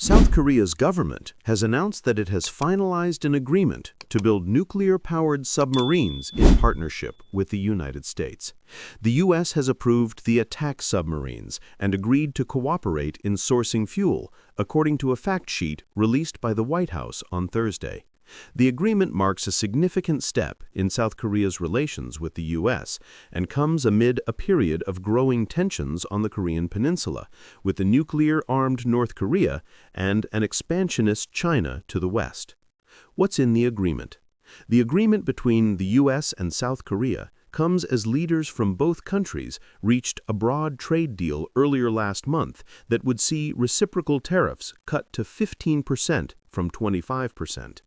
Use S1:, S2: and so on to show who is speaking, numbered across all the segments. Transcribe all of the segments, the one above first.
S1: South Korea's government has announced that it has finalized an agreement to build nuclear-powered submarines in partnership with the United States. The U.S. has approved the attack submarines and agreed to cooperate in sourcing fuel, according to a fact sheet released by the White House on Thursday. The agreement marks a significant step in South Korea's relations with the U.S. and comes amid a period of growing tensions on the Korean Peninsula, with the nuclear-armed North Korea and an expansionist China to the west. What's in the agreement? The agreement between the U.S. and South Korea comes as leaders from both countries reached a broad trade deal earlier last month that would see reciprocal tariffs cut to 15% from 25%.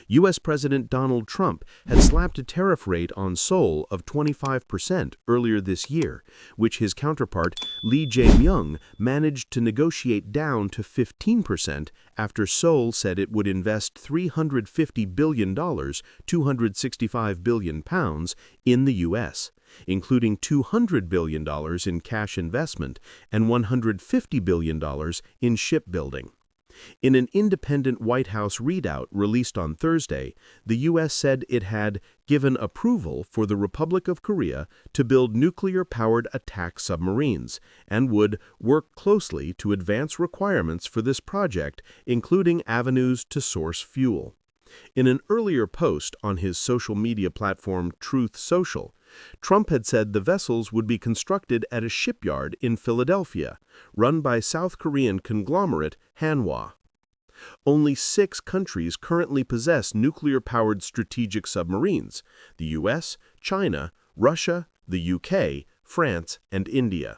S1: U.S. President Donald Trump had slapped a tariff rate on Seoul of 25% earlier this year, which his counterpart Lee Jae-myung managed to negotiate down to 15% after Seoul said it would invest $350 billion, £265 billion, in the U.S., including $200 billion in cash investment and $150 billion in shipbuilding. In an independent White House readout released on Thursday, the U.S. said it had given approval for the Republic of Korea to build nuclear-powered attack submarines and would work closely to advance requirements for this project, including avenues to source fuel. In an earlier post on his social media platform Truth Social, Trump had said the vessels would be constructed at a shipyard in Philadelphia, run by South Korean conglomerate Hanwha. Only 6 countries currently possess nuclear-powered strategic submarines: the U.S., China, Russia, the UK, France, and India.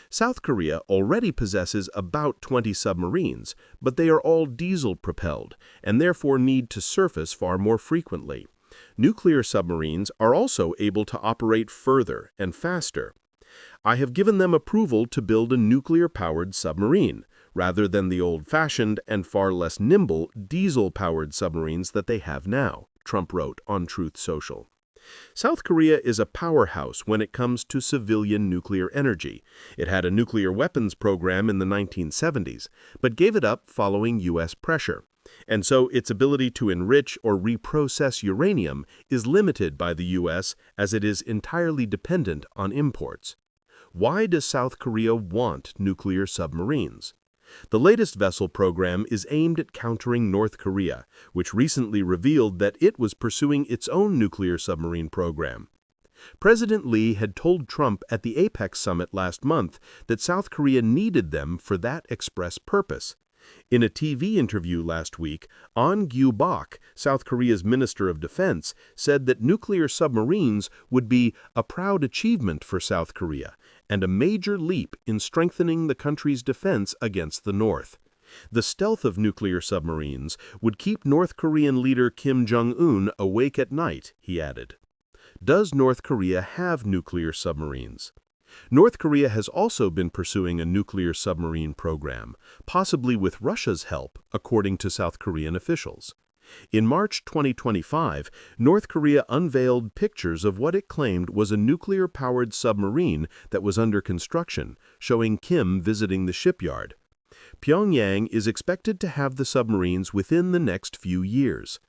S1: South Korea already possesses about 20 submarines, but they are all diesel-propelled and therefore need to surface far more frequently. Nuclear submarines are also able to operate further and faster. I have given them approval to build a nuclear-powered submarine, rather than the old-fashioned and far less nimble diesel-powered submarines that they have now, Trump wrote on Truth Social. South Korea is a powerhouse when it comes to civilian nuclear energy. It had a nuclear weapons program in the 1970s, but gave it up following U.S. pressure. And so its ability to enrich or reprocess uranium is limited by the U.S. as it is entirely dependent on imports. Why does South Korea want nuclear submarines? The latest vessel program is aimed at countering North Korea, which recently revealed that it was pursuing its own nuclear submarine program. President Lee had told Trump at the APEC summit last month that South Korea needed them for that express purpose. In a TV interview last week, An Gyu-bak, South Korea's Minister of Defense, said that nuclear submarines would be a proud achievement for South Korea and a major leap in strengthening the country's defense against the North. The stealth of nuclear submarines would keep North Korean leader Kim Jong-un awake at night, he added. Does North Korea have nuclear submarines? North Korea has also been pursuing a nuclear submarine program, possibly with Russia's help, according to South Korean officials. In March 2025, North Korea unveiled pictures of what it claimed was a nuclear-powered submarine that was under construction, showing Kim visiting the shipyard. Pyongyang is expected to have the submarines within the next few years.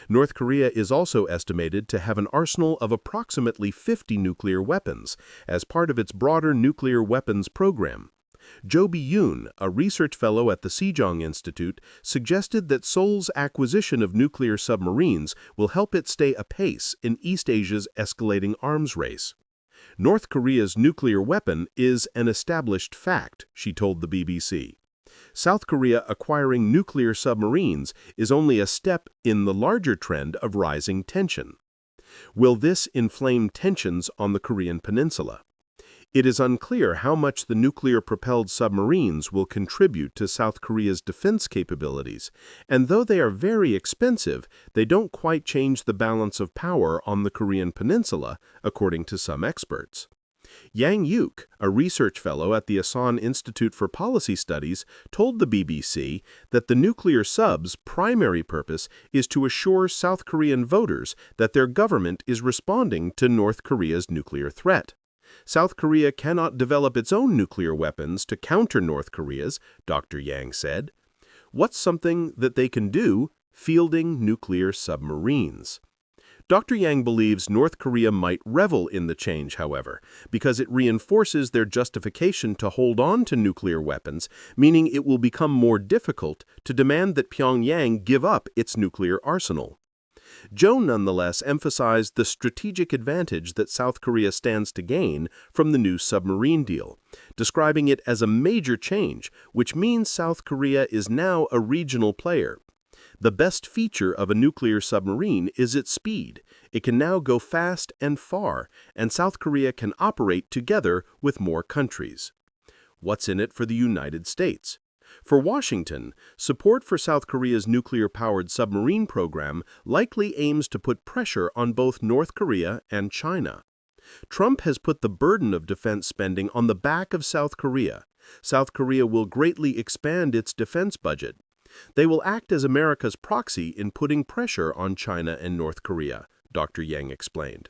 S1: North Korea is also estimated to have an arsenal of approximately 50 nuclear weapons as part of its broader nuclear weapons program. Jo Bi-yoon, a research fellow at the Sejong Institute, suggested that Seoul's acquisition of nuclear submarines will help it stay apace in East Asia's escalating arms race. North Korea's nuclear weapon is an established fact, she told the BBC. South Korea acquiring nuclear submarines is only a step in the larger trend of rising tension. Will this inflame tensions on the Korean Peninsula? It is unclear how much the nuclear-propelled submarines will contribute to South Korea's defense capabilities, and though they are very expensive, they don't quite change the balance of power on the Korean Peninsula, according to some experts. Yang Yuk, a research fellow at the Asan Institute for Policy Studies, told the BBC that the nuclear sub's primary purpose is to assure South Korean voters that their government is responding to North Korea's nuclear threat. South Korea cannot develop its own nuclear weapons to counter North Korea's, Dr. Yang said. What's something that they can do? Fielding nuclear submarines. Dr. Yang believes North Korea might revel in the change, however, because it reinforces their justification to hold on to nuclear weapons, meaning it will become more difficult to demand that Pyongyang give up its nuclear arsenal. Zhou nonetheless emphasized the strategic advantage that South Korea stands to gain from the new submarine deal, describing it as a major change, which means South Korea is now a regional player. The best feature of a nuclear submarine is its speed. It can now go fast and far, and South Korea can operate together with more countries. What's in it for the United States? For Washington, support for South Korea's nuclear-powered submarine program likely aims to put pressure on both North Korea and China. Trump has put the burden of defense spending on the back of South Korea. South Korea will greatly expand its defense budget. They will act as America's proxy in putting pressure on China and North Korea, Dr. Yang explained.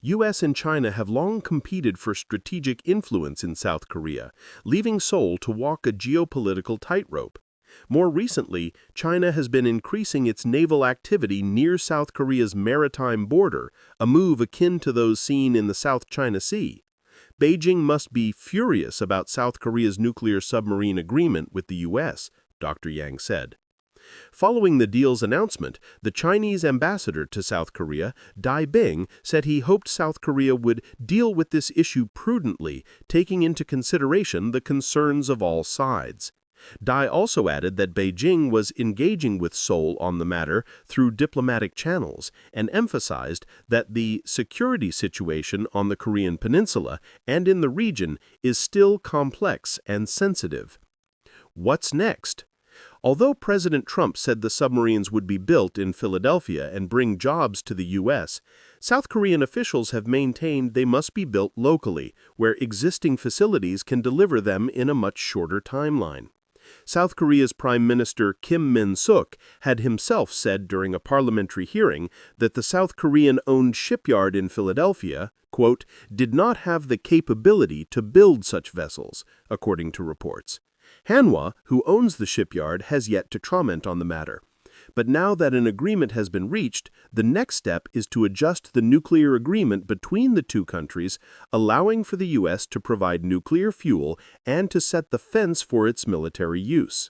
S1: U.S. and China have long competed for strategic influence in South Korea, leaving Seoul to walk a geopolitical tightrope. More recently, China has been increasing its naval activity near South Korea's maritime border, a move akin to those seen in the South China Sea. Beijing must be furious about South Korea's nuclear submarine agreement with the U.S., Dr. Yang said. Following the deal's announcement, the Chinese ambassador to South Korea, Dai Bing, said he hoped South Korea would deal with this issue prudently, taking into consideration the concerns of all sides. Dai also added that Beijing was engaging with Seoul on the matter through diplomatic channels and emphasized that the security situation on the Korean Peninsula and in the region is still complex and sensitive. What's next? Although President Trump said the submarines would be built in Philadelphia and bring jobs to the U.S., South Korean officials have maintained they must be built locally, where existing facilities can deliver them in a much shorter timeline. South Korea's Prime Minister Kim Min-suk had himself said during a parliamentary hearing that the South Korean-owned shipyard in Philadelphia, quote, did not have the capability to build such vessels, according to reports. Hanwha, who owns the shipyard, has yet to comment on the matter. But now that an agreement has been reached, the next step is to adjust the nuclear agreement between the two countries, allowing for the U.S. to provide nuclear fuel and to set the fence for its military use.